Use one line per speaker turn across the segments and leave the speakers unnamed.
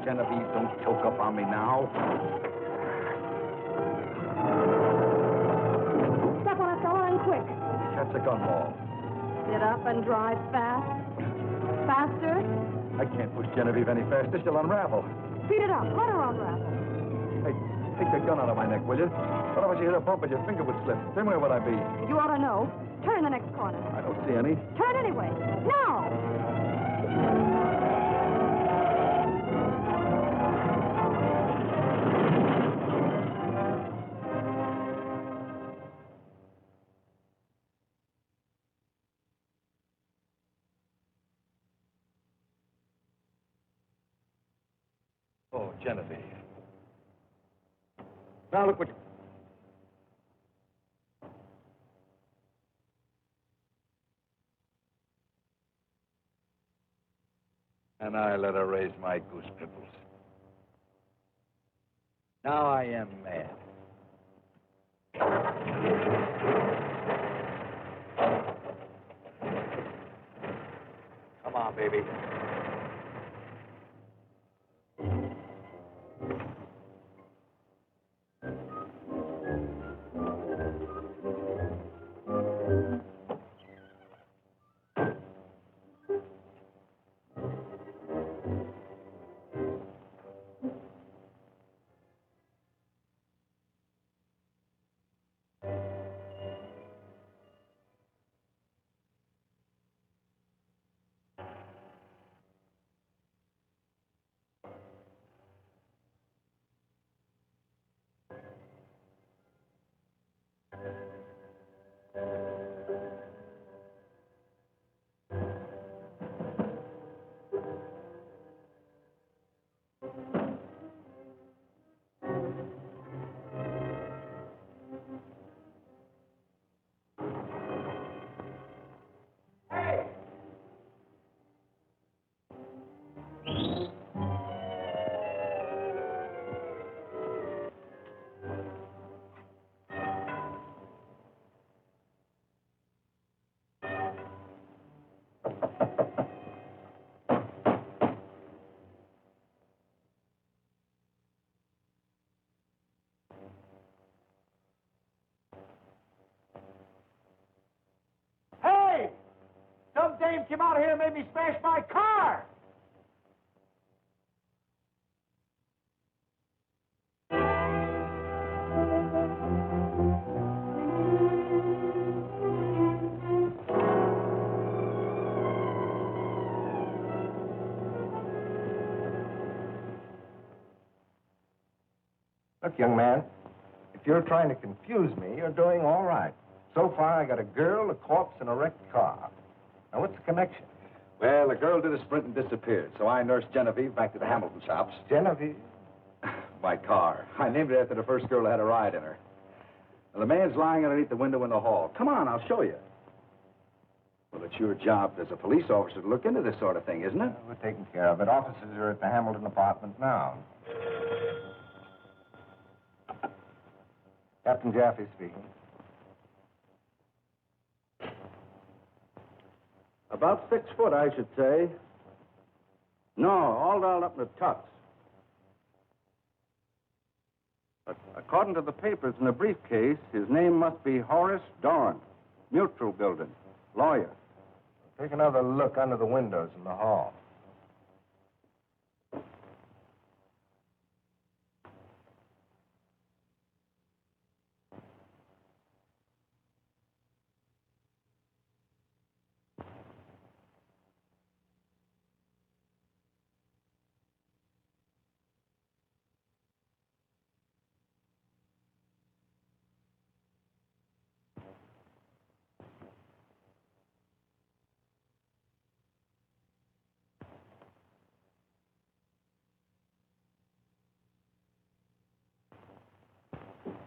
Genevieve, don't choke up on me now.
Step on it, fella, and quick.
Catch a gun ball.
Get up and drive fast. Faster.
I can't push Genevieve any faster. She'll unravel.
Speed it up. Let her unravel.
Hey, take that gun out of my neck, will you? Otherwise you hit a bump and your finger would slip. Then where would I be?
You ought to know. Turn the next corner.
I don't see any.
Turn anyway. Now!
Oh, Genevieve. Now look what... And I let her raise my goose pimples. Now I am mad. Come on, baby. Some dame came out here and made me smash my car.
Look, young man, if you're trying to confuse me, you're doing all right. So far, I got a girl, a corpse, and a wrecked car. Now, what's the connection?
Well, the girl did a sprint and disappeared, so I nursed Genevieve back to the Hamilton shops.
Genevieve?
My car. I named it after the first girl that had a ride in her. Now, the man's lying underneath the window in the hall. Come on, I'll show you. Well, it's your job as a police officer to look into this sort of thing, isn't it?
We're taking care of it. Officers are at the Hamilton apartment now. Captain Jaffe speaking.
About 6 foot, I should say. No, all dolled up in the tux. According to the papers in the briefcase, his name must be Horace Dorrance, Mutual Building, lawyer.
Take another look under the windows in the hall.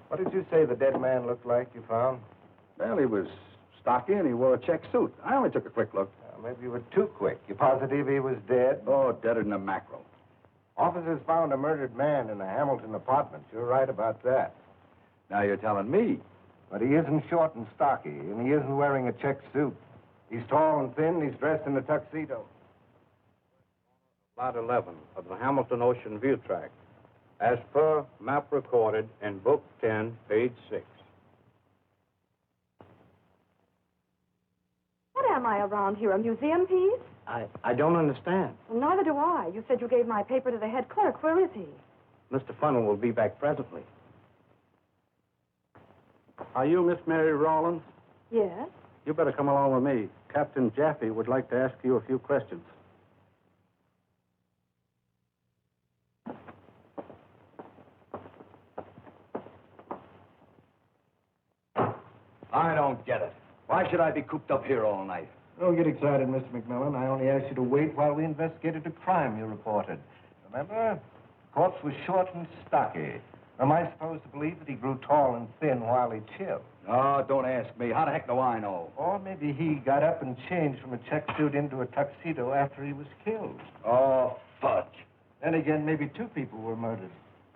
What did you say the dead man looked like you found?
Well, he was stocky and he wore a check suit. I only took a quick look.
Maybe you were too quick. You positive he was dead?
Oh, deader than a mackerel.
Officers found a murdered man in a Hamilton apartment. You're right about that.
Now you're telling me.
But he isn't short and stocky, and he isn't wearing a check suit. He's tall and thin, and he's dressed in a tuxedo.
Lot 11 of the Hamilton Ocean View Tract, as per map recorded in Book 10, page 6.
What am I around here, a museum piece?
I don't understand.
Well, neither do I. You said you gave my paper to the head clerk. Where is he?
Mr. Funnel will be back presently. Are you Miss Mary Rawlins?
Yes.
You better come along with me. Captain Jaffe would like to ask you a few questions.
I don't get it. Why should I be cooped up here all night?
Don't get excited, Mr. McMillan. I only asked you to wait while we investigated a crime you reported. Remember? The corpse was short and stocky. Am I supposed to believe that he grew tall and thin while he chilled?
Oh, don't ask me. How the heck do I know?
Or maybe he got up and changed from a check suit into a tuxedo after he was killed.
Oh, fudge.
Then again, maybe two people were murdered.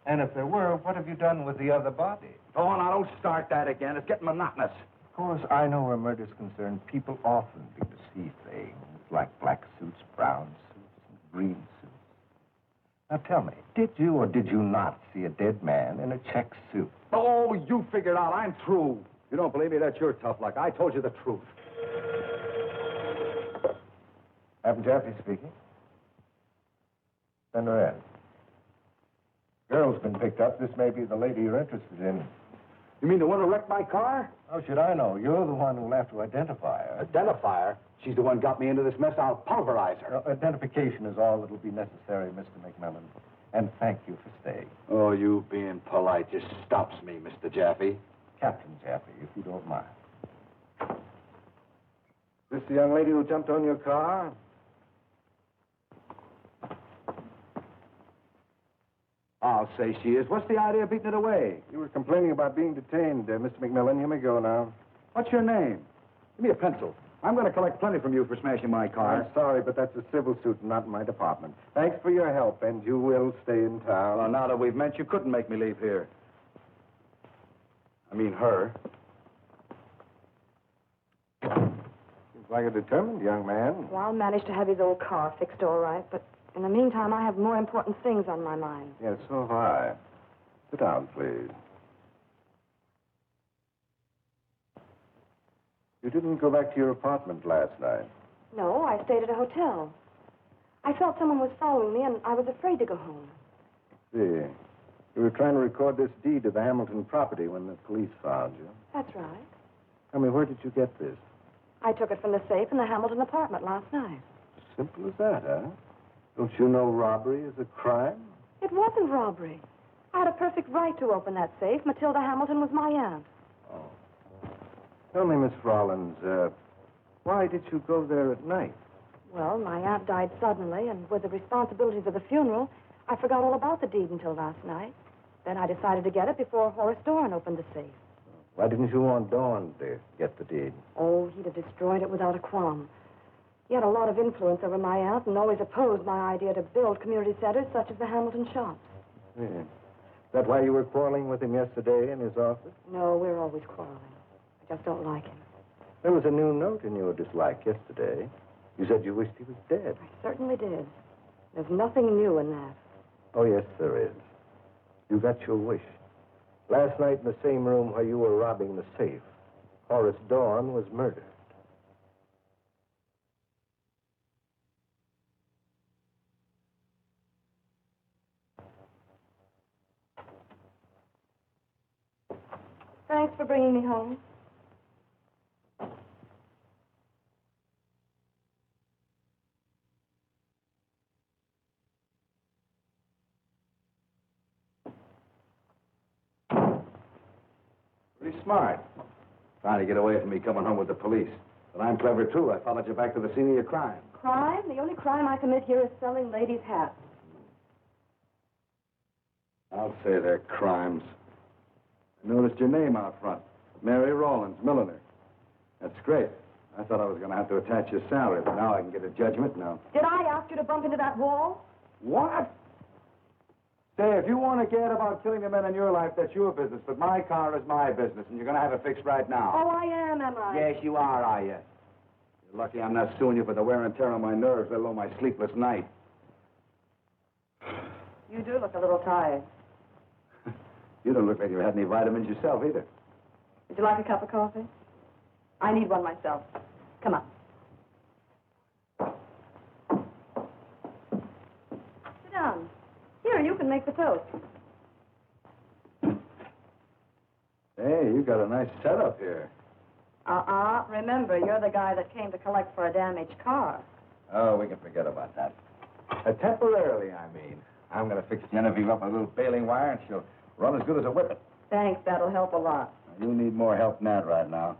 And if there were, what have you done with the other body?
Oh, now don't start that again. It's getting monotonous.
Of course, I know where murder's concerned. People often do to see things like black suits, brown suits, and green suits. Now tell me, did you or did you not see a dead man in a check suit?
Oh, you figured out. I'm through. You don't believe me? That's your tough luck. I told you the truth.
Captain Jaffe speaking. Send her in. Girl's been picked up. This may be the lady you're interested in.
You mean the one who wrecked my car?
How should I know? You're the one who'll have to identify her.
Identify her? She's the one got me into this mess. I'll pulverize her.
Identification is all that'll be necessary, Mr. McMillan. And thank you for staying.
Oh, you being polite just stops me, Mr. Jaffe.
Captain Jaffe, if you don't mind. This the young lady who jumped on your car?
I'll say she is. What's the idea of beating it away?
You were complaining about being detained, Mr. McMillan. You may go now.
What's your name? Give me a pencil. I'm going to collect plenty from you for smashing my car.
I'm sorry, but that's a civil suit, not my department. Thanks for your help, and you will stay in town.
Well, now that we've met, you couldn't make me leave here. I mean, her.
Seems like a determined young man.
Well, I'll manage to have his old car fixed all right, but in the meantime, I have more important things on my mind.
Yes, so have I. Sit down, please. You didn't go back to your apartment last night.
No, I stayed at a hotel. I felt someone was following me, and I was afraid to go home.
See, you were trying to record this deed of the Hamilton property when the police found you.
That's right.
Tell me, where did you get this?
I took it from the safe in the Hamilton apartment last night.
Simple as that, huh? Don't you know robbery is a crime?
It wasn't robbery. I had a perfect right to open that safe. Matilda Hamilton was my aunt.
Oh. Tell me, Miss Rollins, why did you go there at night?
Well, my aunt died suddenly, and with the responsibilities of the funeral, I forgot all about the deed until last night. Then I decided to get it before Horace Dorn opened the safe.
Why didn't you want Dawn to get the deed?
Oh, he'd have destroyed it without a qualm. He had a lot of influence over my aunt and always opposed my idea to build community centers such as the Hamilton shops.
Yeah. Is that why you were quarreling with him yesterday in his office?
No, we're always quarreling. I just don't like him.
There was a new note in your dislike yesterday. You said you wished he was dead.
I certainly did. There's nothing new in that.
Oh, yes, there is. You got your wish. Last night in the same room where you were robbing the safe, Horace Dorn was murdered.
Thanks for bringing me home.
Pretty smart. Trying to get away from me coming home with the police. But I'm clever, too. I followed you back to the scene of your crime.
Crime? The only crime I commit here is selling ladies' hats.
I'll say they're crimes. I noticed your name out front. Mary Rawlins, milliner. That's great. I thought I was going to have to attach your salary, but now I can get a judgment now.
Did I ask you to bump into that wall?
What? Say, if you want to get about killing the men in your life, that's your business. But my car is my business, and you're going to have it fixed right now.
Oh, I am I?
Yes, you are you? You're lucky I'm not suing you for the wear and tear on my nerves, let alone my sleepless night.
You do look a little tired.
You don't look like you had any vitamins yourself either.
Would you like a cup of coffee? I need one myself. Come on. Sit down. Here, you can make the toast.
Hey, you got a nice setup here.
Remember, you're the guy that came to collect for a damaged car.
Oh, we can forget about that. Temporarily, I mean. I'm going to fix Genevieve up with a little baling wire, and she'll run as good as a whippet.
Thanks, that'll help a lot.
You need more help than that right now.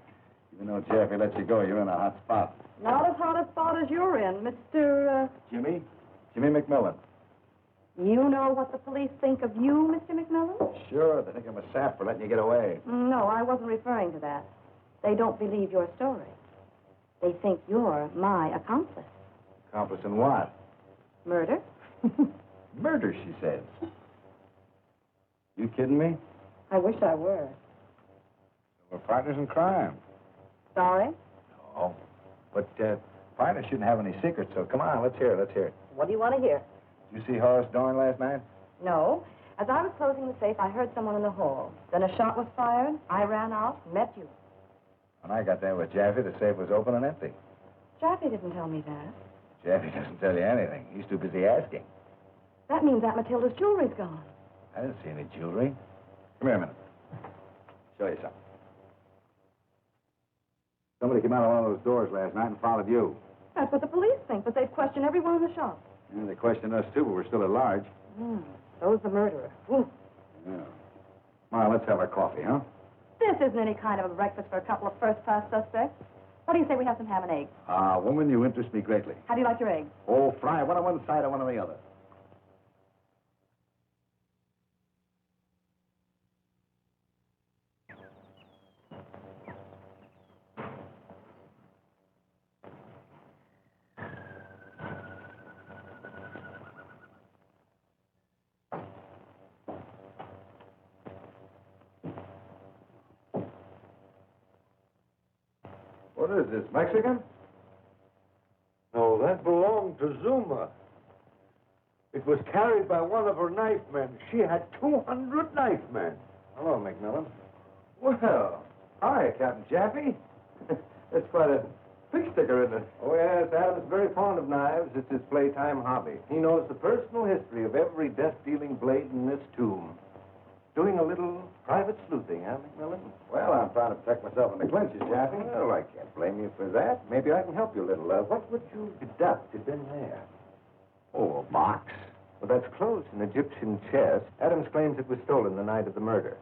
Even though Jaffe lets you go, you're in a hot spot.
Not as hot a spot as you're in, Mr.
Jimmy? Jimmy McMillan.
You know what the police think of you, Mr. McMillan?
Sure, they think I'm a sap for letting you get away.
No, I wasn't referring to that. They don't believe your story. They think you're my accomplice.
Accomplice in what?
Murder?
Murder, she says. You kidding me?
I wish I were.
We're partners in crime.
Sorry?
No. But partners shouldn't have any secrets, so come on, let's hear it.
What do you want to hear?
Did you see Horace Dorn last night?
No. As I was closing the safe, I heard someone in the hall. Then a shot was fired. I ran out, met you.
When I got there with Jaffe, the safe was open and empty.
Jaffe didn't tell me that.
Jaffe doesn't tell you anything. He's too busy asking.
That means Aunt Matilda's jewelry's gone.
I didn't see any jewelry. Come here a minute. Show you something. Somebody came out of one of those doors last night and followed you.
That's what the police think, but they've questioned everyone in the shop.
Yeah, they questioned us, too, but we're still at large.
So's the murderer. Ooh.
Yeah. Come on, let's have our coffee, huh?
This isn't any kind of a breakfast for a couple of first-class suspects. What do you say we have some ham and eggs?
Woman, you interest me greatly.
How do you like your eggs?
Oh, fry one on one side and one on the other. What is this, Mexican?
No, that belonged to Zuma. It was carried by one of her knife men. She had 200 knife men.
Hello, McMillan. Well, hi, Captain Jaffe. That's quite a big sticker, isn't it?
Oh, yes, Adam's very fond of knives. It's his playtime hobby. He knows the personal history of every death-dealing blade in this tomb. Doing a little private sleuthing, huh, McMillan?
Well, I'm trying to protect myself in the clinches, Jaffe.
Well, I can't blame you for that. Maybe I can help you a little. What would you deduct had been there?
Oh, a box.
Well, that's close, an Egyptian chest. Adams claims it was stolen the night of the murder.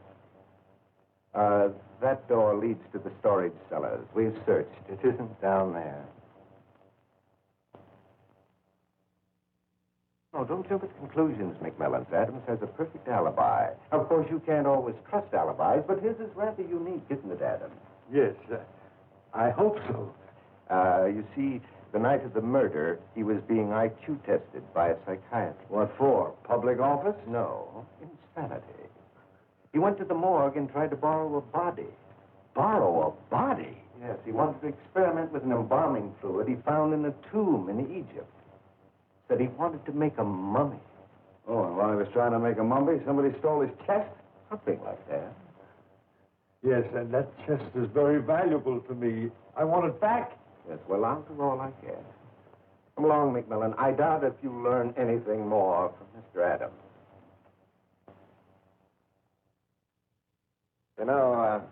That door leads to the storage cellars. We've searched. It isn't down there. No, don't jump at conclusions, McMillan. Adams has a perfect alibi. Of course, you can't always trust alibis, but his is rather unique, isn't it, Adams?
Yes, I hope so.
You see, the night of the murder, he was being IQ tested by a psychiatrist.
What for? Public office?
No, insanity. He went to the morgue and tried to borrow a body.
Borrow a body?
Yes, he wanted to experiment with an embalming fluid he found in a tomb in Egypt. Said he wanted to make a mummy.
Oh, and while he was trying to make a mummy, somebody stole his chest?
Something like that.
Yes, and that chest is very valuable to me. I want it back.
Yes, well, I'll do all I can. Come along, McMillan. I doubt if you learn anything more from Mr. Adams. You know,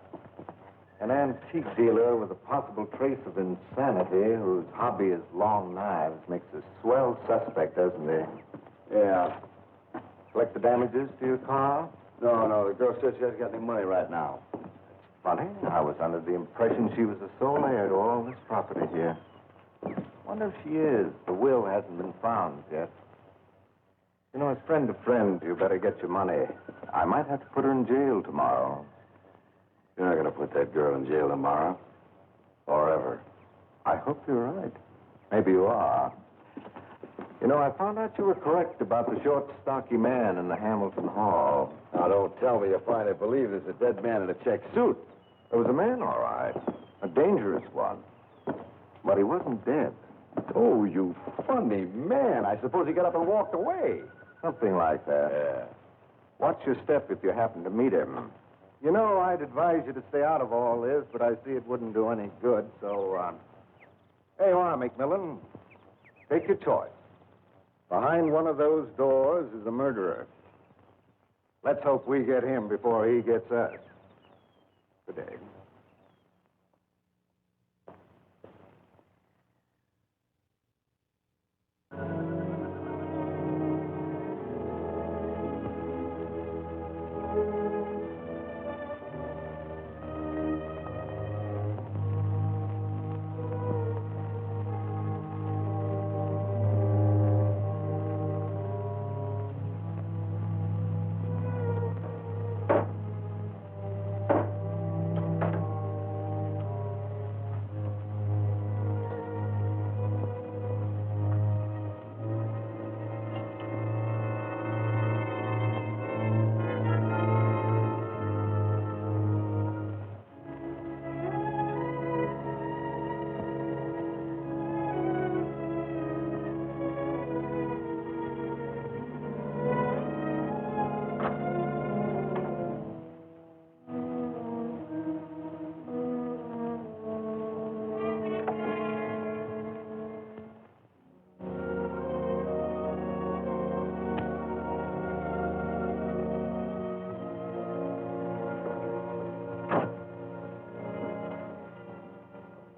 an antique dealer with a possible trace of insanity whose hobby is long knives makes a swell suspect, doesn't he?
Yeah.
Collect the damages to your car?
No, the girl says she hasn't got any money right now.
Funny. I was under the impression she was the sole heir to all this property here. Wonder if she is. The will hasn't been found yet. You know, as friend to friend, you better get your money. I might have to put her in jail tomorrow.
You're not going to put that girl in jail tomorrow. Or ever.
I hope you're right. Maybe you are. You know, I found out you were correct about the short, stocky man in the Hamilton Hall.
Now, don't tell me you finally believe there's a dead man in a check suit.
There was a man, all right. A dangerous one. But he wasn't dead.
Oh, you funny man. I suppose he got up and walked away.
Something like that.
Yeah.
Watch your step if you happen to meet him. You know, I'd advise you to stay out of all this, but I see it wouldn't do any good, so, Here you are, McMillan. Take your choice. Behind one of those doors is a murderer. Let's hope we get him before he gets us. Good day.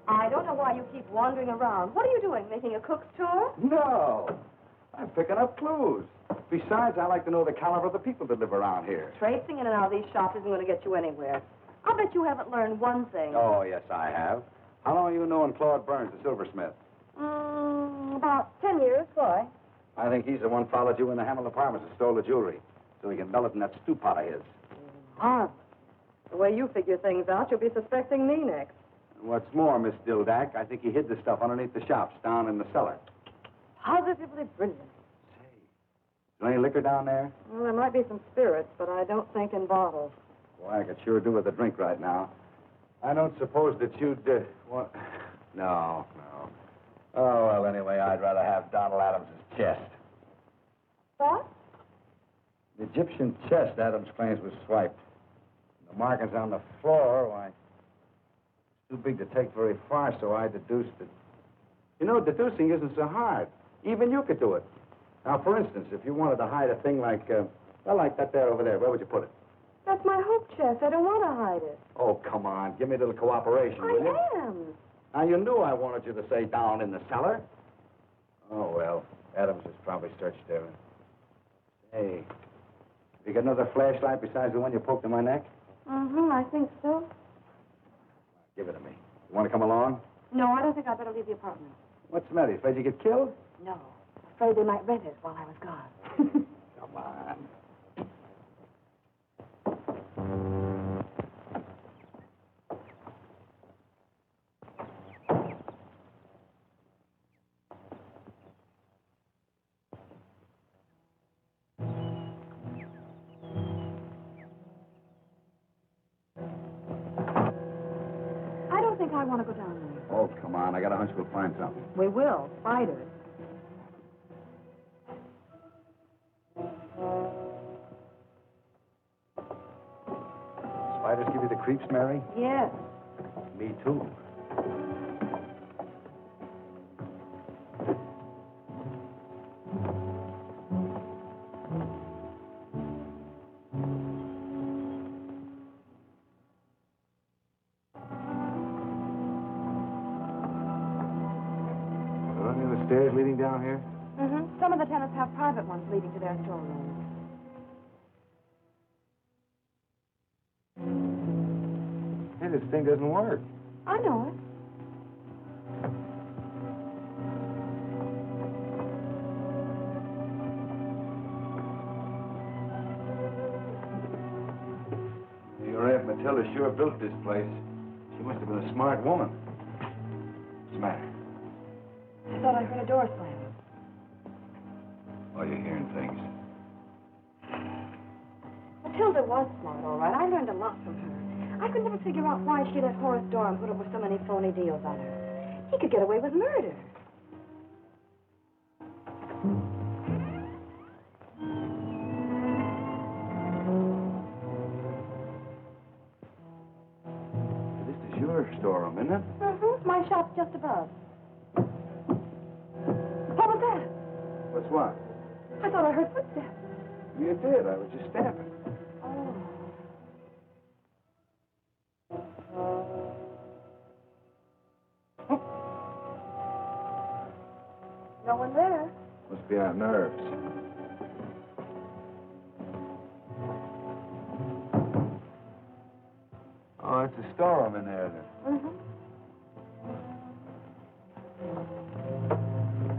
I don't know why you keep wandering around. What are you doing, making a cook's tour?
No. I'm picking up clues. Besides, I like to know the caliber of the people that live around here.
Traipsing in and out of these shops isn't going to get you anywhere. I'll bet you haven't learned one thing.
Oh, yes, I have. How long have you known Claude Burns, the silversmith?
About 10 years. Why?
I think he's the one followed you in the Hamill Apartments and stole the jewelry, so he can dull it in that stew pot of his.
The way you figure things out, you'll be suspecting me next.
And what's more, Miss Dildak, I think he hid the stuff underneath the shops down in the cellar.
Positively brilliant.
Say, is there any liquor down there?
Well, there might be some spirits, but I don't think in bottles.
Boy, I could sure do with a drink right now. I don't suppose that you'd, want... No. Oh, well, anyway, I'd rather have Donald Adams' chest.
What?
The Egyptian chest Adams claims was swiped. The markings on the floor, why, it's too big to take very far, so I deduced it. You know, deducing isn't so hard. Even you could do it. Now, for instance, if you wanted to hide a thing like, like that there over there, where would you put it?
That's my hope chest. I don't want to hide it.
Oh, come on. Give me a little cooperation, will you?
I am.
Now, you knew I wanted you to say down in the cellar. Oh, well, Adams has probably searched there. Hey, you got another flashlight besides the one you poked in my neck?
I think so.
Give it to me. You want to come along?
No, I don't think I'd better leave the apartment.
What's the matter? You afraid you get killed?
No. Afraid they might rent it while I was gone.
Come on.
I want to go down there.
Oh, come on. I got a hunch we'll find something.
We will. Spiders.
Spiders give you the creeps, Mary?
Yes.
Me, too. Stairs leading down here?
Some of the tenants have private ones leading to their storerooms.
Hey, this thing doesn't work.
I know it.
Your Aunt Matilda sure built this place. She must have been a smart woman. What's the matter?
I thought I heard a door slam.
Oh, you're hearing things.
Matilda was smart, all right. I learned a lot from her. I could never figure out why she let Horace Doran put up with so many phony deals on her. He could get away with murder. just above. What was that?
What's what?
I thought I heard footsteps.
You did. I was just stamping.
Oh. No one there.
Must be our nerves. Oh, it's a storeroom in there, then.
Mm-hmm.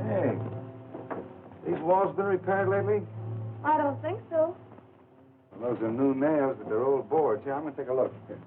Hey, these walls been repaired lately?
I don't think so.
Well, those are new nails, but they're old boards. Here, I'm going to take a look. Here.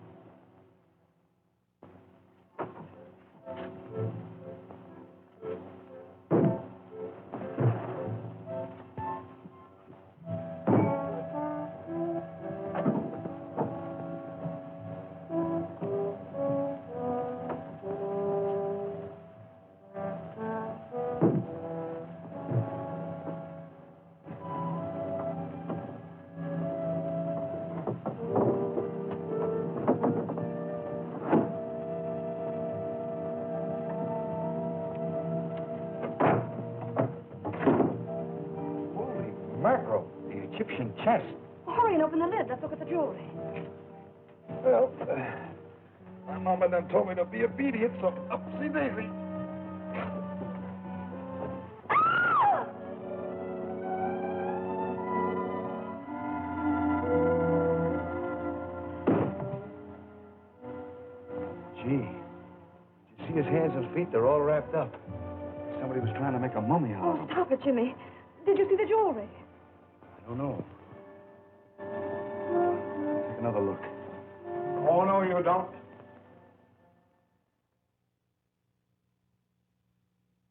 Mackerel, the Egyptian chest.
Well, hurry and open the lid. Let's look at the jewelry.
Well, my mama done told me to be obedient, so upsy daisy. Gee, did you see his hands and feet? They're all wrapped up. Somebody was trying to make a mummy out of
Oh,
him.
stop it, Jimmy. Did you see the jewelry?
I don't know. Take another look. Oh, no, you don't.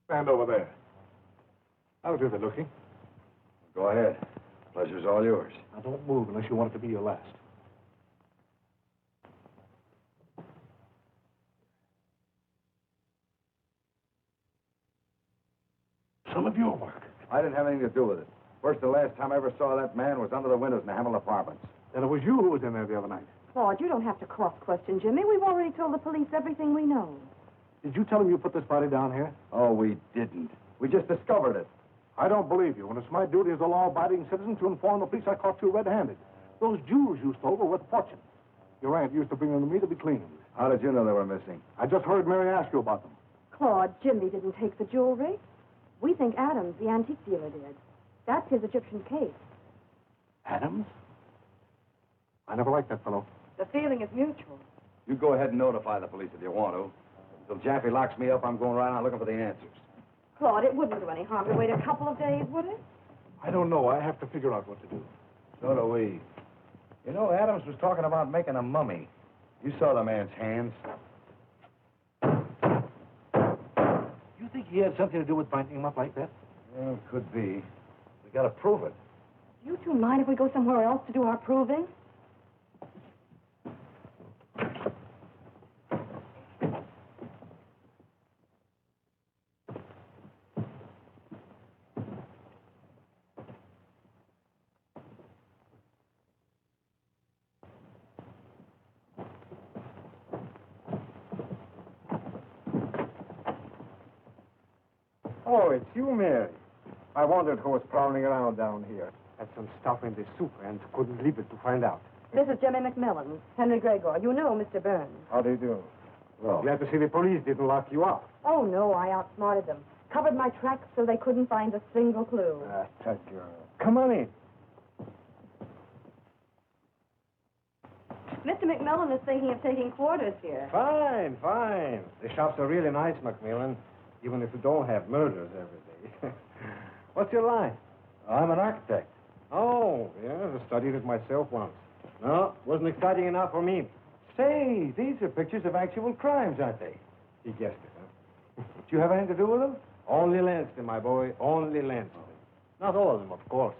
Stand over there. I'll do the looking.
Go ahead. Pleasure's all yours.
Now, don't move unless you want it to be your last. Some of your work.
I didn't have anything to do with it. First and last time I ever saw that man was under the windows in the Hamill Apartments.
Then it was you who was in there the other night.
Claude, you don't have to cross-question Jimmy. We've already told the police everything we know.
Did you tell him you put this body down here?
Oh, we didn't. We just discovered it.
I don't believe you. And it's my duty as a law-abiding citizen to inform the police I caught you red-handed. Those jewels you stole were worth a fortune. Your aunt used to bring them to me to be cleaned.
How did you know they were missing?
I just heard Mary ask you about them.
Claude, Jimmy didn't take the jewelry. We think Adams, the antique dealer, did. That's his Egyptian case.
Adams? I never liked that fellow.
The feeling is mutual.
You go ahead and notify the police if you want to. Until Jaffe locks me up, I'm going right on looking for the answers.
Claude, it wouldn't do any harm to wait a couple of days, would it?
I don't know. I have to figure out what to do.
So do we. You know, Adams was talking about making a mummy. You saw the man's hands.
You think he had something to do with binding him up like that?
Yeah, it could be. We gotta prove it.
Do you two mind if we go somewhere else to do our proving?
Oh, it's you, Mary. I wondered who was prowling around down here. Had some stuff in the soup and couldn't leave it to find out.
This is Jimmy McMillan, Henry Gregor. You know Mr. Burns.
How do you do?
Well,
Glad to see the police didn't lock you up.
Oh, no, I outsmarted them. Covered my tracks so they couldn't find a single clue.
That's a girl. Come on in.
Mr. McMillan is thinking of taking quarters here.
Fine, fine. The shops are really nice, McMillan, even if you don't have murders every day. What's your line?
I'm an architect.
Oh, yeah, I studied it myself once. No, wasn't exciting enough for me. Say, these are pictures of actual crimes, aren't they? He guessed it, huh?
Do you have anything to do with them?
Only Lanston, my boy, only Lanston. Not all of them, of course.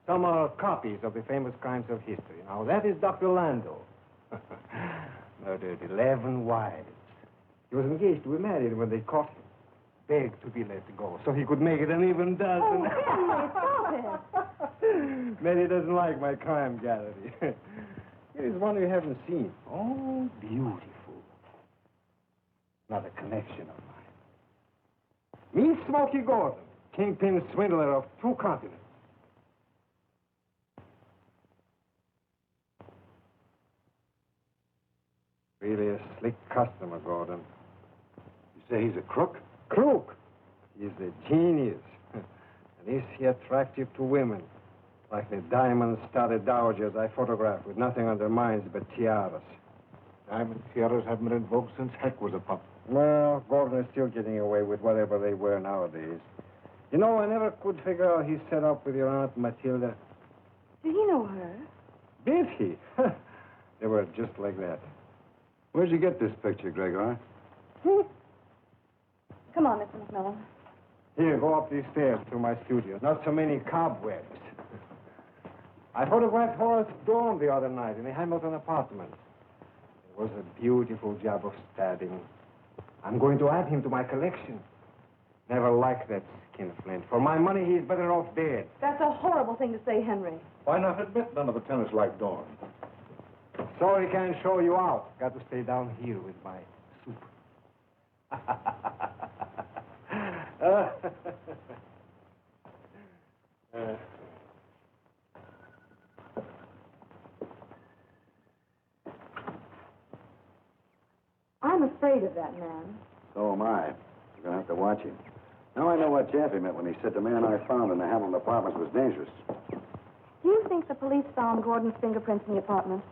Some are copies of the famous crimes of history. Now, that is Dr. Lando. Murdered 11 wives. He was engaged to be married when they caught him. Begged to be let go so he could make it an even dozen.
Oh, Henry, stop it.
Mary doesn't like my crime gallery. Here is one you haven't seen. Oh, beautiful. Another connection of mine. Me, Smokey Gordon, kingpin swindler of 2 continents. Really a slick customer, Gordon.
You say he's a crook?
Crook. He's a genius. And is he attractive to women? Like the diamond-studded dowagers I photograph with nothing on their minds but tiaras.
Diamond tiaras haven't been in vogue since Heck was a pup.
Well, Gordon is still getting away with whatever they wear nowadays. You know, I never could figure out he set up with your Aunt Matilda.
Did he know her?
Did he? They were just like that.
Where'd you get this picture, Gregor?
Come on, Mr. McMillan.
Here, go up these stairs to my studio. Not so many cobwebs. I photographed Horace Dorn the other night in the Hamilton apartment. It was a beautiful job of stabbing. I'm going to add him to my collection. Never liked that skinflint. For my money, he's better off dead.
That's a horrible thing to say, Henry.
Why not admit none of the tennis like Dawn?
Sorry, can't show you out. Got to stay down here with my soup.
I'm afraid of that man.
So am I. You're going to have to watch him. Now I know what Jaffe meant when he said the man I found in the Hamilton apartments was dangerous.
Do you think the police found Gordon's fingerprints in the apartment?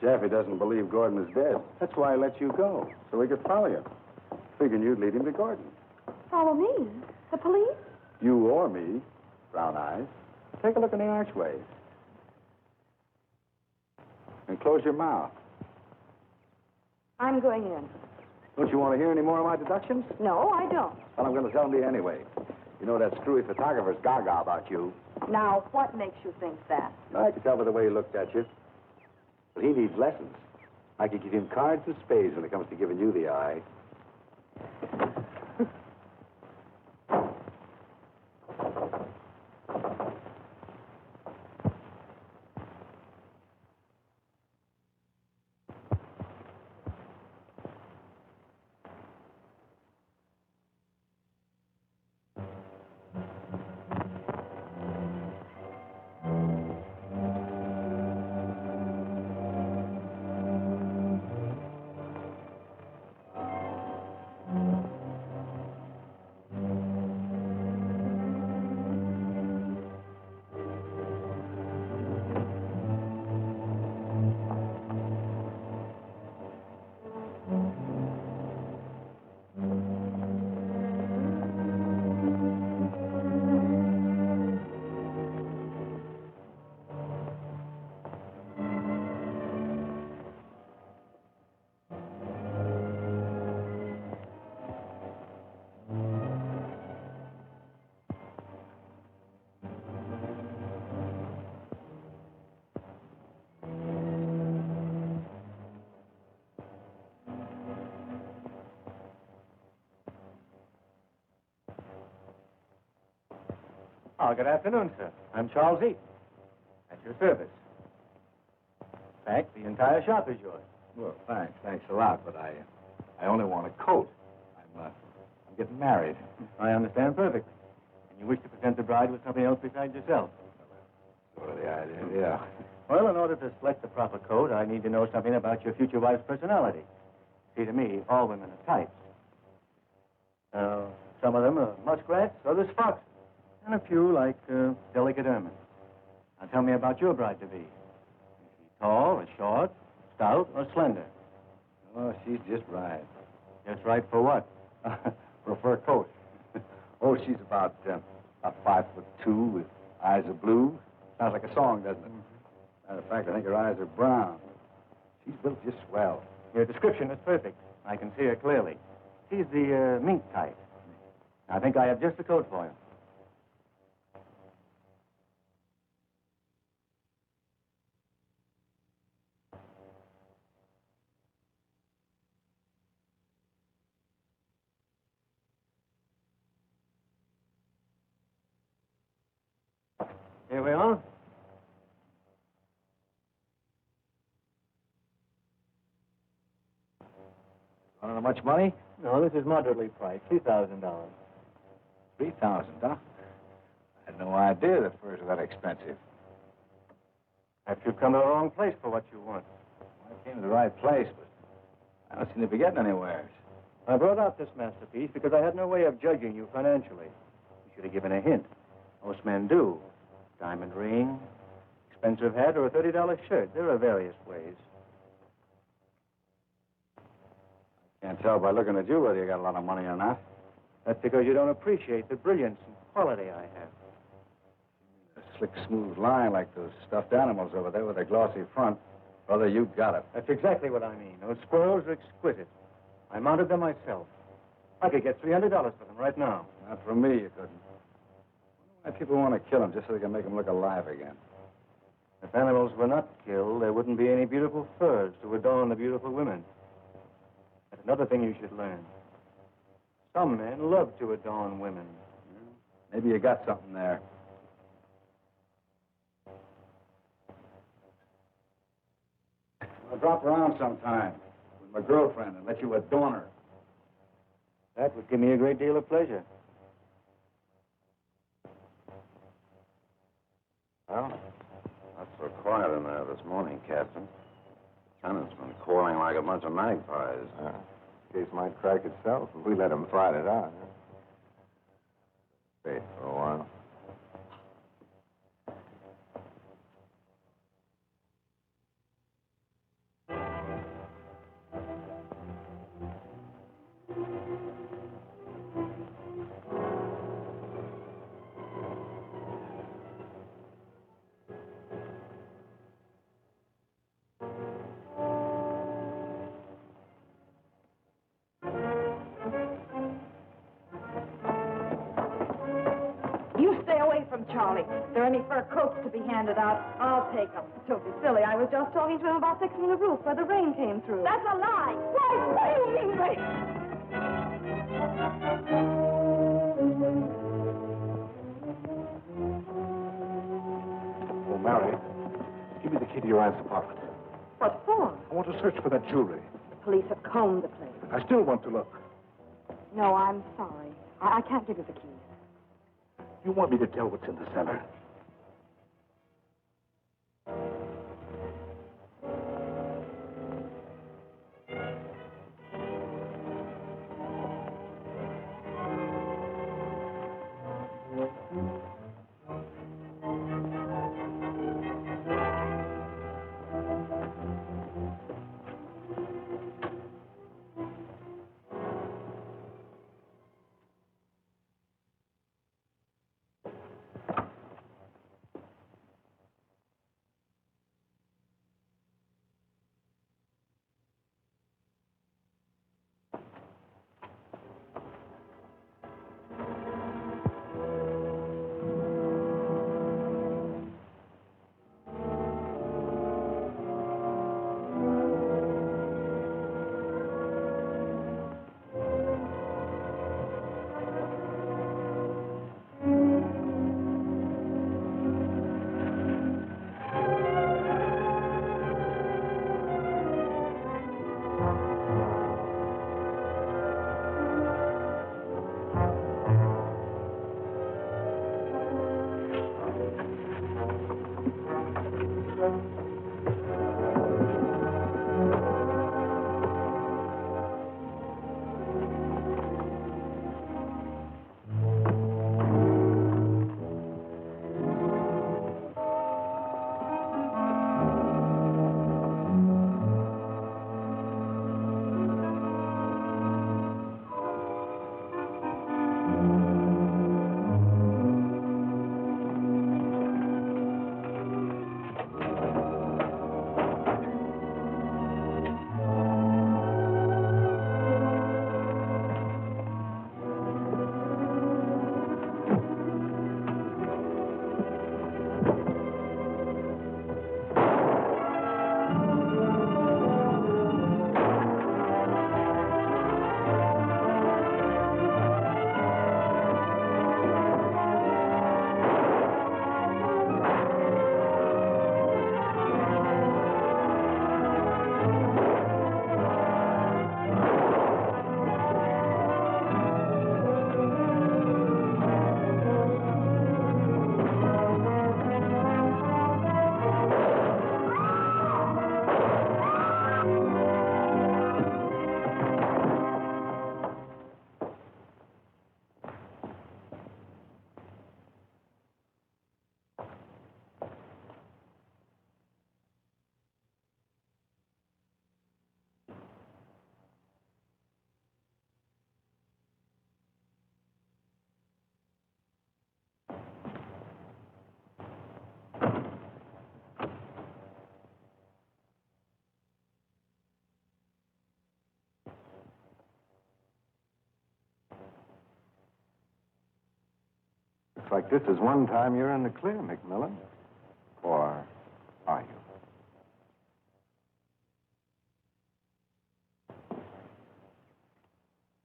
Jaffe doesn't believe Gordon is dead. That's why I let you go, so he could follow you. Figuring you'd lead him to Gordon.
Follow me? The police?
You or me, brown eyes. Take a look in the archway. And close your mouth.
I'm going in.
Don't you want to hear any more of my deductions?
No, I don't.
Well, I'm going to tell them to you anyway. You know that screwy photographer's gaga about you.
Now, what makes you think that?
I could tell by the way he looked at you. But he needs lessons. I could give him cards and spades when it comes to giving you the eye.
Oh, good afternoon, sir. I'm Charles Eaton. At your service. In fact, the entire shop is yours.
Well, thanks. Thanks a lot, but I only want a coat. I'm getting married.
I understand perfectly. And you wish to present the bride with something else besides yourself.
Sort of the idea, yeah.
Well, in order to select the proper coat, I need to know something about your future wife's personality. See, to me, all women are types. Some of them are muskrats, others foxes. And a few like delicate ermine. Now tell me about your bride-to-be. Is she tall or short, stout or slender?
Oh, she's just right.
Just right for what?
For a fur coat. Oh, she's about 5'2" with eyes of blue. Sounds like a song, doesn't it? Matter of fact, I think her eyes are brown. She's built just swell.
Your description is perfect. I can see her clearly. She's the mink type. I think I have just the coat for you. Here we are.
Want to know much money?
No, this is moderately priced, $3,000.
3,000, huh? I had no idea that furs were that expensive.
Perhaps you've come to the wrong place for what you want.
I came to the right place, but I don't seem to be getting anywhere.
I brought out this masterpiece because I had no way of judging you financially. You should have given a hint. Most men do. Diamond ring, expensive hat, or a $30 shirt. There are various ways.
Can't tell by looking at you whether you got a lot of money or not.
That's because you don't appreciate the brilliance and quality I have.
A slick, smooth line like those stuffed animals over there with a glossy front. Brother, you got it.
That's exactly what I mean. Those squirrels are exquisite. I mounted them myself. I could get $300 for them right now.
Not from me, you couldn't. Why people want to kill them just so they can make them look alive again?
If animals were not killed, there wouldn't be any beautiful furs to adorn the beautiful women. That's another thing you should learn. Some men love to adorn women.
Maybe you got something there. I'll drop around sometime with my girlfriend and let you adorn her.
That would give me a great deal of pleasure.
Well, not so quiet in there this morning, Captain. Tenant's been quarreling like a bunch of magpies.
Case might crack itself if we let him fight it out. Wait for a while.
You stay away from Charlie. If there are any fur coats to be handed out, I'll take them. Don't be silly. I was just talking to him about fixing the roof where the rain came through. That's a lie. Why? What do you mean, Ray?
Oh, Mary, give me the key to your aunt's apartment.
What for?
I want to search for that jewelry.
The police have combed the place.
I still want to look.
No, I'm sorry. I can't give you the keys.
You want me to tell what's in the cellar? Looks like this is one time you're in the clear, McMillan. Or are you?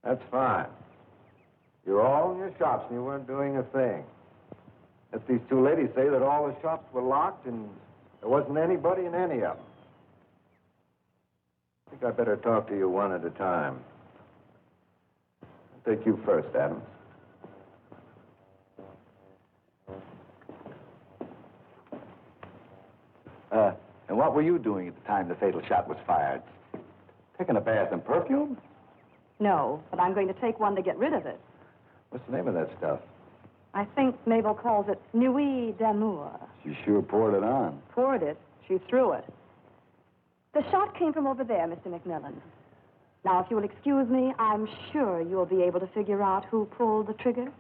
That's fine. You're all in your shops and you weren't doing a thing. Let these two ladies say that all the shops were locked and there wasn't anybody in any of them. I think I'd better talk to you one at a time. I'll take you first, Adams.
And what were you doing at the time the fatal shot was fired? Taking a bath in perfume?
No, but I'm going to take one to get rid of it.
What's the name of that stuff?
I think Mabel calls it Nuit d'amour.
She sure poured it on.
Poured it. She threw it. The shot came from over there, Mr. McMillan. Now, if you will excuse me, I'm sure you'll be able to figure out who pulled the trigger.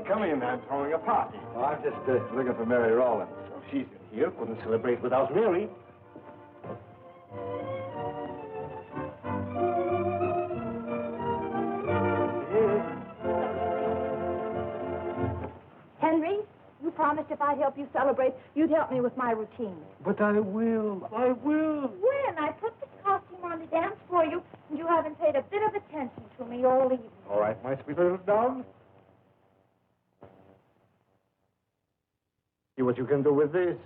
Come in, I'm throwing a party.
Oh, I'm just looking for Mary Rawlins.
So she's in here, couldn't celebrate without Mary.
Henry, you promised if I'd help you celebrate, you'd help me with my routine.
But I will.
When? I put this costume on to dance for you, and you haven't paid a bit of attention to me all evening.
All right, my sweet little dove. See what you can do with this.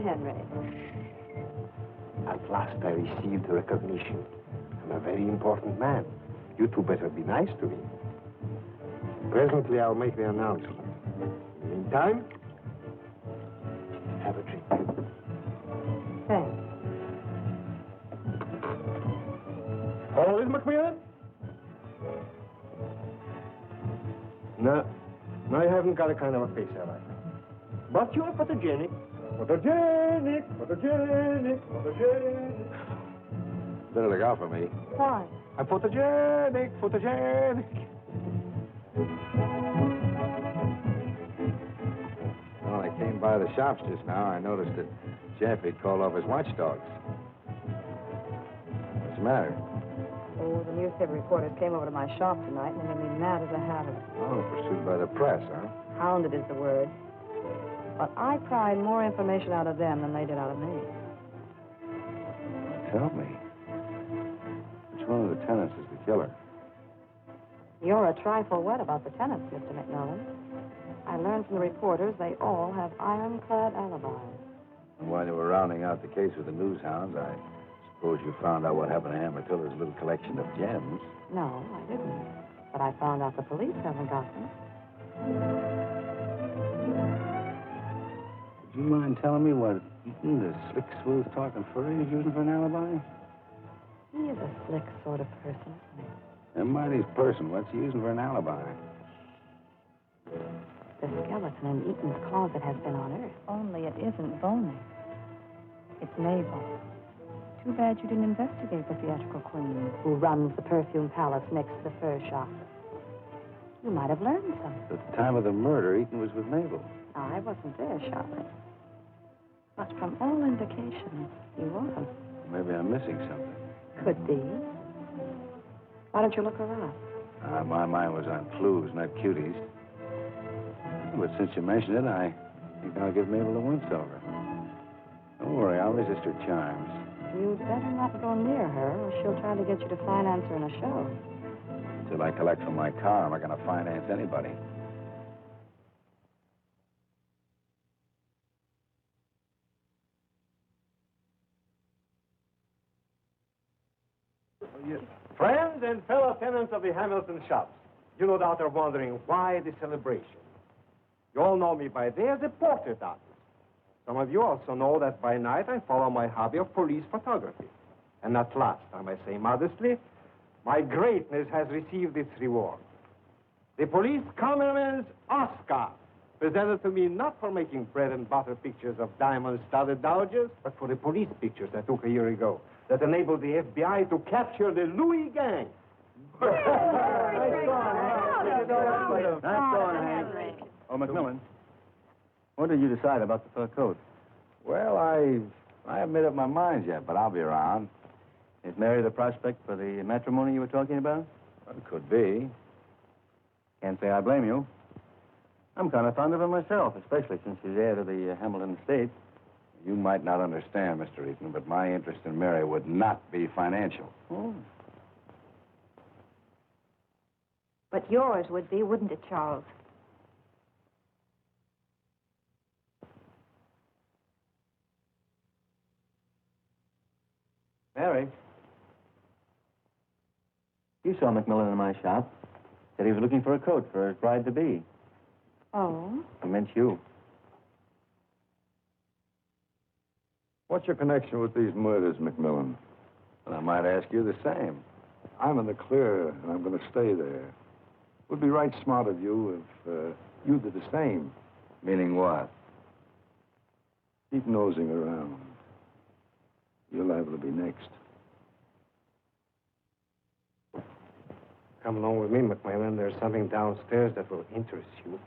Henry.
At last I received recognition. I'm a very important man. You two better be nice to me. Presently I'll make the announcement. In the meantime, have a drink.
Thanks.
All is McMillan? No, I haven't got a kind of a face I like. But you're photogenic. Photogenic.
Better look out for me.
Why?
I'm photogenic.
When I came by the shops just now, I noticed that Jaffe called off his watchdogs. What's the matter?
Oh, the newspaper reporters came over to my shop tonight, and they made me mad as a hatter.
Oh, pursued by the press, huh?
Hounded is the word. But I pried more information out of them than they did out of me.
Tell me. Which one of the tenants is the killer?
You're a trifle wet about the tenants, Mr. McMillan. I learned from the reporters they all have ironclad alibis.
And while you were rounding out the case with the news hounds, I suppose you found out what happened to Aunt Matilda's little collection of gems.
No, I didn't. But I found out the police haven't got them.
Would you mind telling me what Eaton, the slick, smooth talking furry, is using for an alibi?
He is a slick sort of person, isn't he?
Never mind his person. What's he using for an alibi?
The skeleton in Eaton's closet has been unearthed. Only it isn't bony. It's Mabel. Too bad you didn't investigate the theatrical queen who runs the perfume palace next to the fur shop. You might have learned something.
At the time of the murder, Eaton was with Mabel.
I wasn't there shopping. But from all indications, he wasn't.
Maybe I'm missing something.
Could be. Why don't you look her up?
My mind was on clues, not cuties. But since you mentioned it, I think I'll give Mabel a once-over. Don't worry, I'll resist her charms.
You'd better not go near her, or she'll try to get you to finance her in a show.
Till I collect from my car, am I going to finance anybody?
Friends and fellow tenants of the Hamilton shops, you no doubt are wondering why the celebration. You all know me by day as a portrait artist. Some of you also know that by night I follow my hobby of police photography. And at last, I may say modestly, my greatness has received its reward. The police cameraman's Oscar, presented to me not for making bread and butter pictures of diamond-studded dowagers, but for the police pictures I took a year ago that enabled the FBI to capture the Louis gang.
Nice going, Hank. Oh, McMillan, what did you decide about the fur coat?
Well, I haven't made up my mind yet, but I'll be around.
Is Mary the prospect for the matrimony you were talking about?
Well, it could be.
Can't say I blame you. I'm kind of fond of her myself, especially since she's heir to the Hamilton estate.
You might not understand, Mr. Eaton, but my interest in Mary would not be financial.
Oh.
But yours would be, wouldn't it, Charles?
Mary, you saw McMillan in my shop. Said he was looking for a coat for his bride-to-be.
Oh?
I meant you.
What's your connection with these murders, McMillan?
And I might ask you the same.
I'm in the clear, and I'm going to stay there. Would be right smart of you if you did the same.
Meaning what?
Keep nosing around. You're liable to be next.
Come along with me, McMillan. There's something downstairs that will interest you.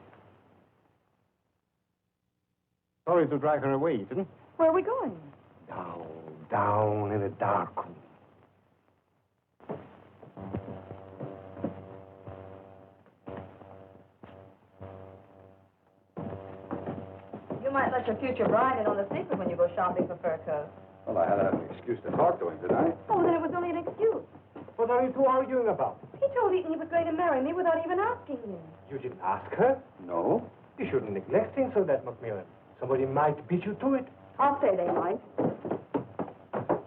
Sorry to drag her away, Ethan.
Where are we going?
Down in the dark room.
You might let your future bride in on the secret when you go shopping for fur coats.
Well, I had to have an excuse to talk to him, did I?
Oh, then it was only an excuse.
What are you two arguing about?
He told Eaton he was going to marry me without even asking him.
You didn't ask her?
No.
You shouldn't neglect things like that, McMillan. Somebody might beat you to it.
I'll say they might.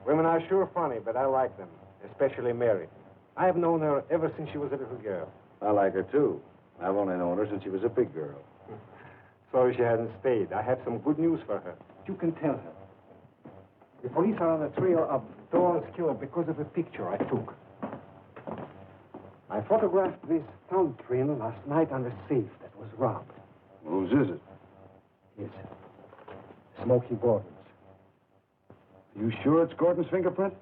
Women are sure funny, but I like them, especially Mary. I have known her ever since she was a little girl.
I like her, too. I've only known her since she was a big girl.
Sorry she hasn't stayed. I have some good news for her. You can tell her. The police are on the trail of Dawn's killer because of a picture I took. I photographed this thumbprint last night on the safe that was robbed.
Whose is it?
His. Smokey Gordon's.
You sure it's Gordon's fingerprint?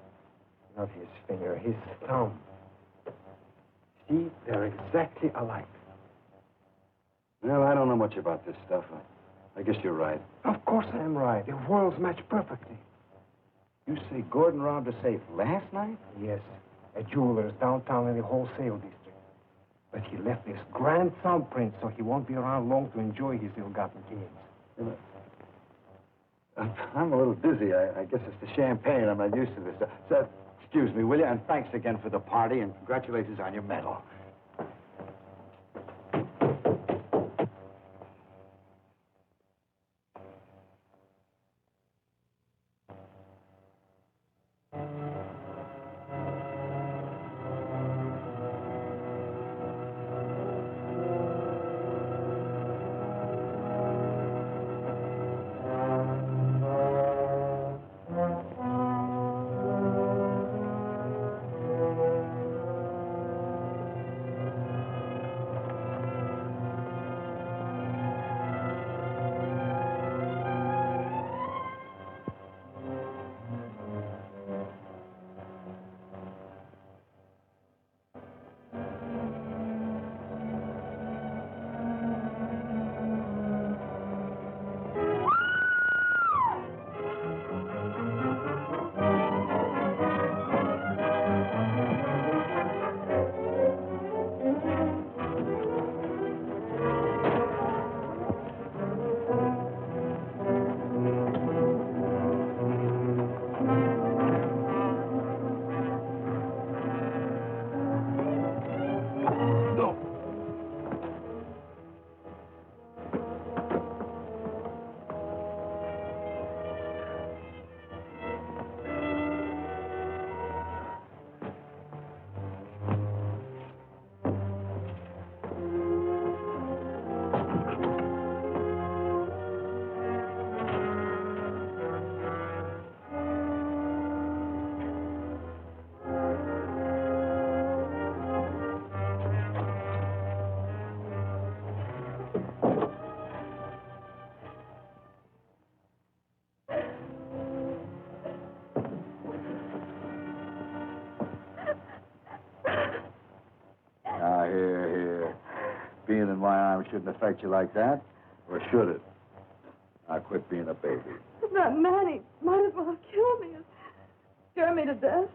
Not his finger, his thumb. See, they're exactly alike.
Well, I don't know much about this stuff. I guess you're right.
Of course I'm right. The worlds match perfectly.
You say Gordon robbed a safe last night?
Yes, a jeweler's downtown in the wholesale district. But he left this grand thumbprint so he won't be around long to enjoy his ill-gotten gains.
I'm a little dizzy. I guess it's the champagne. I'm not used to this. So, excuse me, will you? And thanks again for the party, and congratulations on your medal. Here. Being in my arms shouldn't affect you like that. Or should it? Now quit being a baby.
That man, he might as well have killed me. Scare me to death.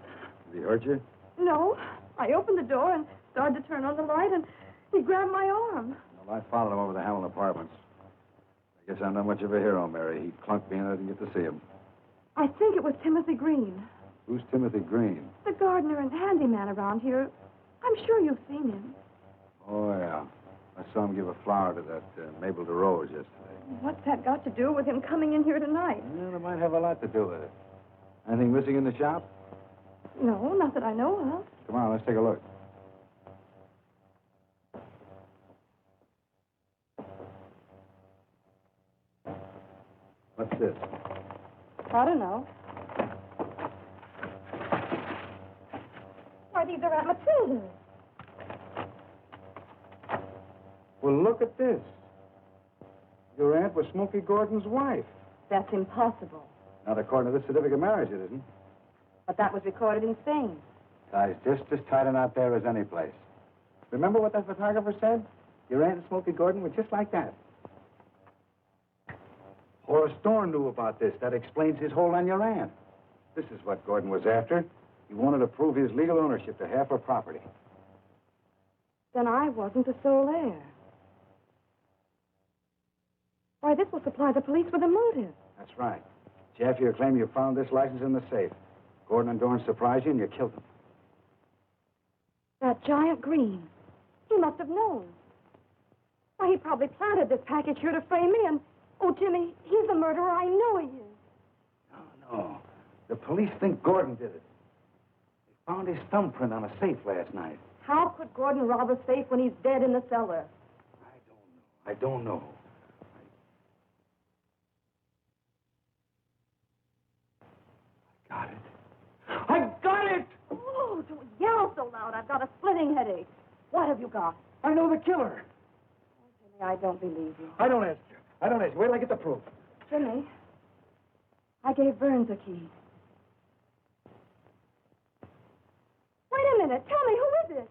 Did he hurt you?
No. I opened the door and started to turn on the light, and he grabbed my arm.
Well, I followed him over to the Hamlin Apartments. I guess I'm not much of a hero, Mary. He clunked me and I didn't get to see him.
I think it was Timothy Green.
Who's Timothy Green?
The gardener and handyman around here. I'm sure you've seen him.
Oh, yeah. I saw him give a flower to that Mabel DeRose yesterday.
What's that got to do with him coming in here tonight?
Well, it might have a lot to do with it. Anything missing in the shop?
No, not that I know of.
Come on, let's take a look. What's this?
I don't know. Why, these are Aunt Matilda's.
Well, look at this. Your aunt was Smokey Gordon's wife.
That's impossible.
Not according to this certificate of marriage, it isn't.
But that was recorded in Spain.
Guy's just as tight and out there as any place. Remember what that photographer said? Your aunt and Smokey Gordon were just like that. Horace Dorn knew about this. That explains his hold on your aunt. This is what Gordon was after. He wanted to prove his legal ownership to half her property.
Then I wasn't the sole heir. Why, this will supply the police with a motive.
That's right. Jaffe, you claim you found this license in the safe. Gordon and Dorn surprised you and you killed them.
That giant Green. He must have known. Why, he probably planted this package here to frame me and... Oh, Jimmy, he's the murderer. I know he is.
No. The police think Gordon did it. They found his thumbprint on a safe last night.
How could Gordon rob a safe when he's dead in the cellar?
I don't know. I got it!
Oh, don't yell so loud. I've got a splitting headache. What have you got?
I know the killer.
Oh, Jimmy, I don't believe you.
I don't ask you. Wait till I get the proof.
Jimmy, I gave Burns a key. Wait a minute. Tell me, who is it?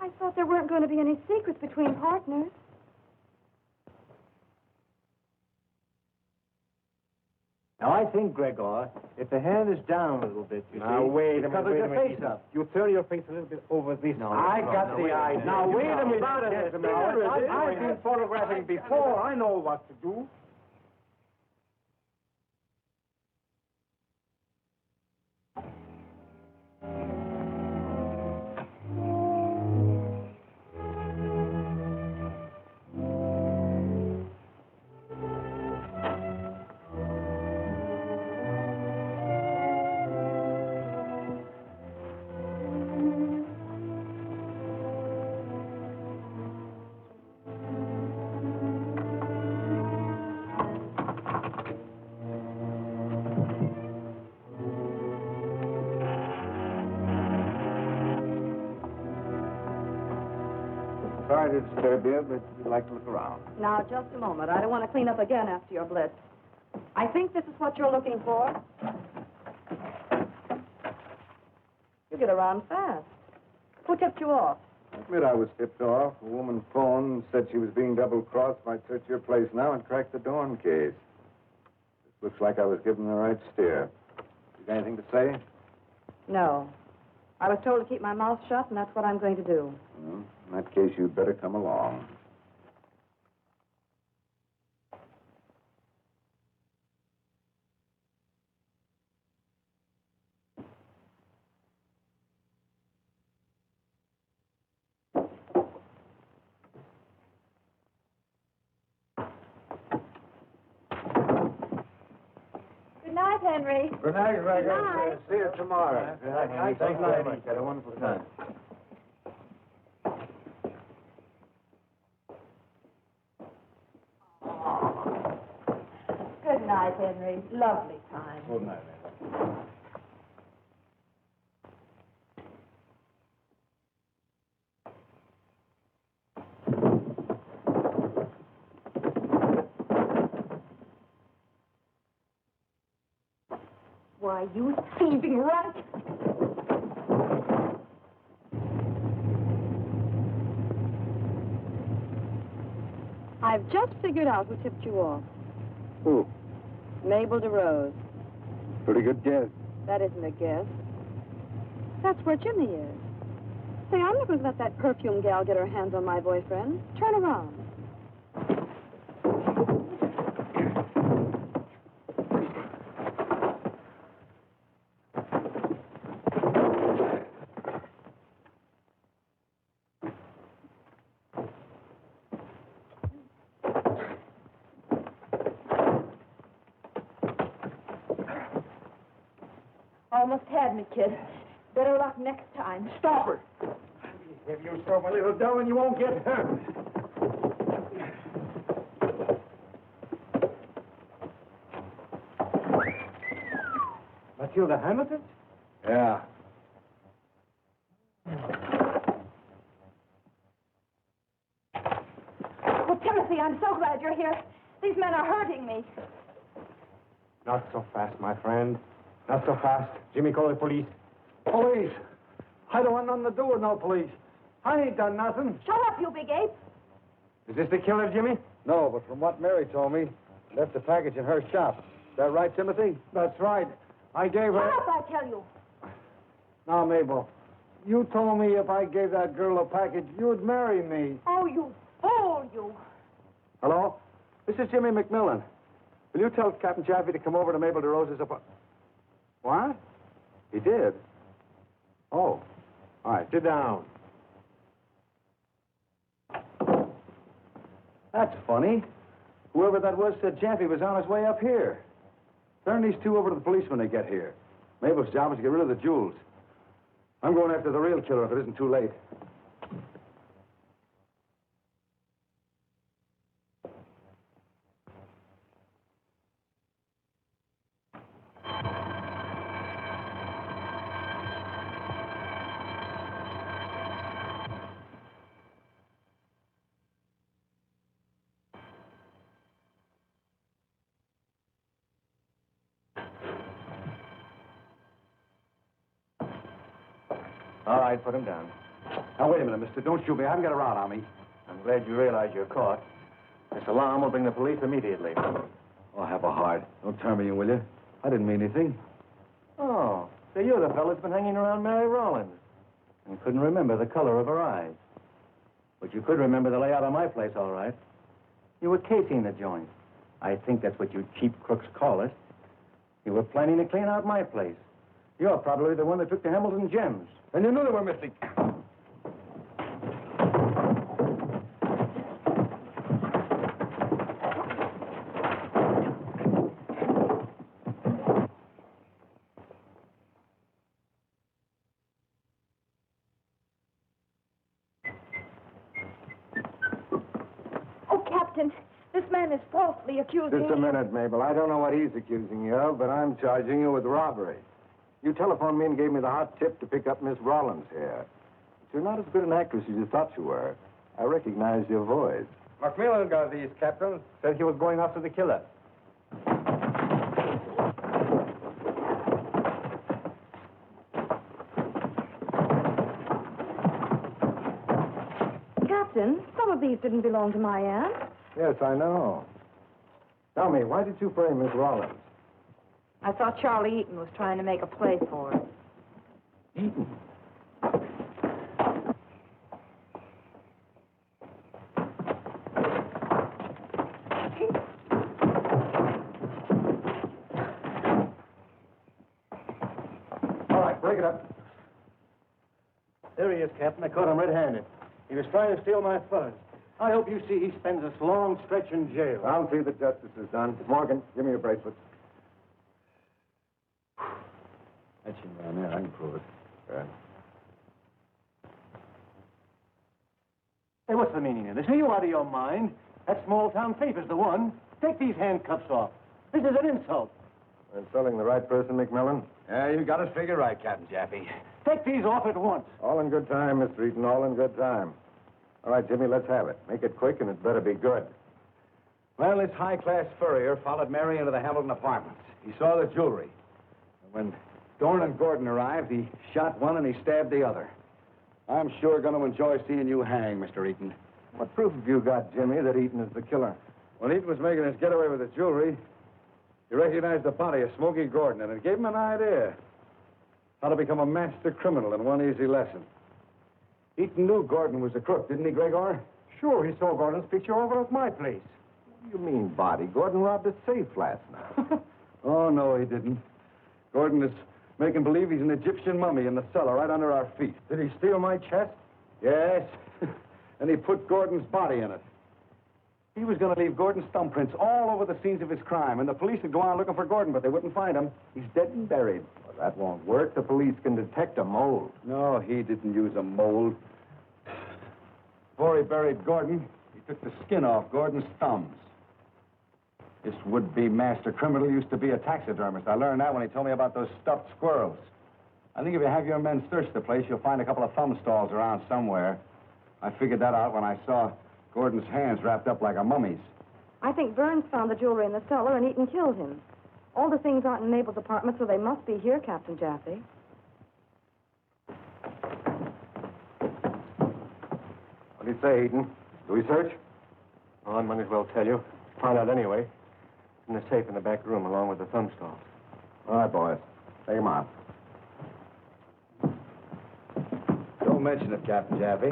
I thought there weren't going to be any secrets between partners.
Now, I think, Gregor, if the hand is down a little bit, you
Now,
see...
wait a minute,
Cover
wait a
your
minute.
face up. You turn your face a little bit over this.
I got the idea.
Now, wait a minute.
Yes,
I've been photographing before. I know what to do.
Sorry to disturb you, but we'd like to look around.
Now, just a moment. I don't want to clean up again after your blitz. I think this is what you're looking for. You get around fast. Who tipped you off?
I admit I was tipped off. A woman phoned and said she was being double-crossed. Might search your place now and crack the Dorn case. This looks like I was given the right steer. You got anything to say?
No. I was told to keep my mouth shut, and that's what I'm going to do.
Well, in that case, you'd better come along.
Good night, Henry.
Good night, Gregor.
Good night.
See you tomorrow.
Thanks very much. Had a wonderful time.
night, Henry. Lovely time.
Good night, Mabel.
Why, you thieving runt!
I've just figured out who tipped you off.
Who?
Mabel DeRose.
Pretty good guess.
That isn't a guess. That's where Jimmy is. Say, I'm not going to let that perfume gal get her hands on my boyfriend. Turn around.
Almost had me, kid. Better luck next time.
Stop her! Give yourself a little dough and you won't get hurt. Matilda Hamilton?
Yeah.
Well, Timothy, I'm so glad you're here. These men are hurting me.
Not so fast, my friend. Not so fast. Jimmy, call the police. Police? I don't want nothing to do with no police. I ain't done nothing.
Shut up, you big ape.
Is this the killer, Jimmy?
No, but from what Mary told me, left the package in her shop. Is that right, Timothy?
That's right. I gave her...
Shut up, I tell you.
Now, Mabel, you told me if I gave that girl a package, you'd marry me.
Oh, you fool, you.
Hello? This is Jimmy McMillan. Will you tell Captain Jaffe to come over to Mabel DeRose's apartment? What? He did? Oh. All right,
Sit down.
That's funny. Whoever that was said Jaffe was on his way up here. Turn these two over to the police when they get here. Mabel's job is to get rid of the jewels. I'm going after the real killer if it isn't too late.
All right, put him down.
Now, wait a minute, mister. Don't shoot me. I haven't got a round on me.
I'm glad you realize you're caught. This alarm will bring the police immediately.
Oh, have a heart. Don't turn me in, will you? I didn't mean anything.
Oh, so you're the fellow that's been hanging around Mary Rollins and couldn't remember the color of her eyes. But you could remember the layout of my place, all right. You were casing the joint. I think that's what you cheap crooks call it. You were planning to clean out my place. You're probably the one that took the Hamilton gems.
And you knew they were missing.
Oh, Captain, this man is falsely accusing
Just a
me.
minute, Mabel. I don't know what he's accusing you of, but I'm charging you with robbery. You telephoned me and gave me the hot tip to pick up Miss Rollins here. But you're not as good an actress as you thought you were. I recognize your voice.
McMillan got these, Captain. Said he was going after the killer.
Captain, some of these didn't belong to my aunt.
Yes, I know. Tell me, why did you frame Miss Rollins?
I thought Charlie Eaton was trying to make a play for her.
Eaton?
All right, break it up.
There he is, Captain. I caught him red-handed. He was trying to steal my furs. I hope you see he spends this long stretch in jail.
I'll see that justice is done. Morgan, give me your bracelet.
That's him down there. I can prove it.
Good.
Hey, what's the meaning of this? Are you out of your mind? That small-town paper's the one. Take these handcuffs off. This is an insult.
Insulting the right person, McMillan?
Yeah, you got it figured right, Captain Jaffe.
Take these off at once.
All in good time, Mr. Eaton, all in good time. All right, Jimmy, let's have it. Make it quick, and it better be good.
Well, this high-class furrier followed Mary into the Hamilton apartments. He saw the jewelry. And when Dorn and Gordon arrived, he shot one and he stabbed the other. I'm sure going to enjoy seeing you hang, Mr. Eaton.
What proof have you got, Jimmy, that Eaton is the killer?
When Eaton was making his getaway with the jewelry, he recognized the body of Smokey Gordon, and it gave him an idea how to become a master criminal in one easy lesson. Eaton knew Gordon was a crook, didn't he, Gregor?
Sure, he saw Gordon's picture over at my place.
What do you mean, body? Gordon robbed a safe last night.
Oh, no, he didn't. Gordon is making believe he's an Egyptian mummy in the cellar right under our feet.
Did he steal my chest?
Yes. And he put Gordon's body in it. He was going to leave Gordon's thumbprints all over the scenes of his crime, and the police would go on looking for Gordon, but they wouldn't find him. He's dead and buried.
Well, that won't work. The police can detect a mold.
No, he didn't use a mold. Before he buried Gordon, he took the skin off Gordon's thumbs. This would-be master criminal used to be a taxidermist. I learned that when he told me about those stuffed squirrels. I think if you have your men search the place, you'll find a couple of thumb stalls around somewhere. I figured that out when I saw Gordon's hands wrapped up like a mummy's.
I think Burns found the jewelry in the cellar and Eaton killed him. All the things aren't in Mabel's apartment, so they must be here, Captain Jaffe.
What do you say, Eaton? Do we search?
Oh, I might as well tell you. Find out anyway. In the safe in the back room, along with the thumb stalls.
All right, boys. Take him out.
Don't mention it, Captain Jaffe.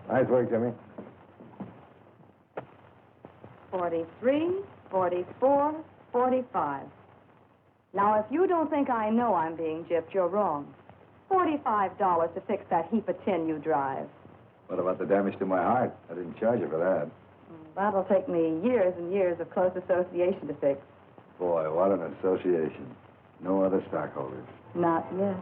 Nice work, Jimmy.
43, 44, 45. Now, if you don't think I know I'm being gypped, you're wrong. $45 to fix that heap of tin you drive.
What about the damage to my heart? I didn't charge you for that.
That'll take me years and years of close association to fix.
Boy, what an association. No other stockholders.
Not yet.